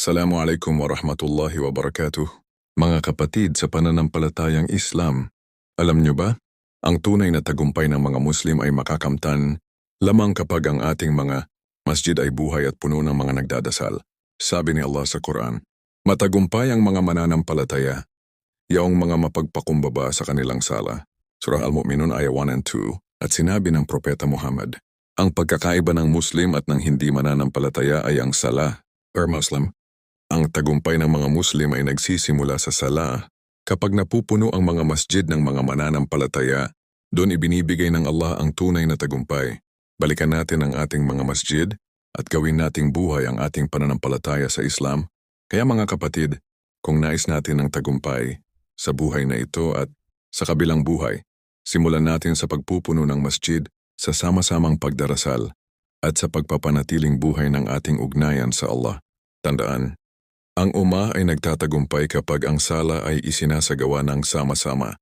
Assalamualaikum warahmatullahi wabarakatuh. Mga kapatid sa pananampalatayang Islam, alam nyo ba? Ang tunay na tagumpay ng mga Muslim ay makakamtan lamang kapag ang ating mga masjid ay buhay at puno ng mga nagdadasal. Sabi ni Allah sa Quran, matagumpay ang mga mananampalataya, yaong mga mapagpakumbaba sa kanilang sala. Surah Al-Mu'minun ayah 1 and 2. At sinabi ng Propeta Muhammad, ang pagkakaiba ng Muslim at ng hindi mananampalataya ay ang sala, or Muslim. Ang tagumpay ng mga Muslim ay nagsisimula sa sala. Kapag napupuno ang mga masjid ng mga mananampalataya, doon ibinibigay ng Allah ang tunay na tagumpay. Balikan natin ang ating mga masjid at gawin nating buhay ang ating pananampalataya sa Islam. Kaya mga kapatid, kung nais natin ang tagumpay sa buhay na ito at sa kabilang buhay, simulan natin sa pagpupuno ng masjid sa sama-samang pagdarasal at sa pagpapanatiling buhay ng ating ugnayan sa Allah. Tandaan, ang ummah ay nagtatagumpay kapag ang sala ay isinasagawa ng sama-sama.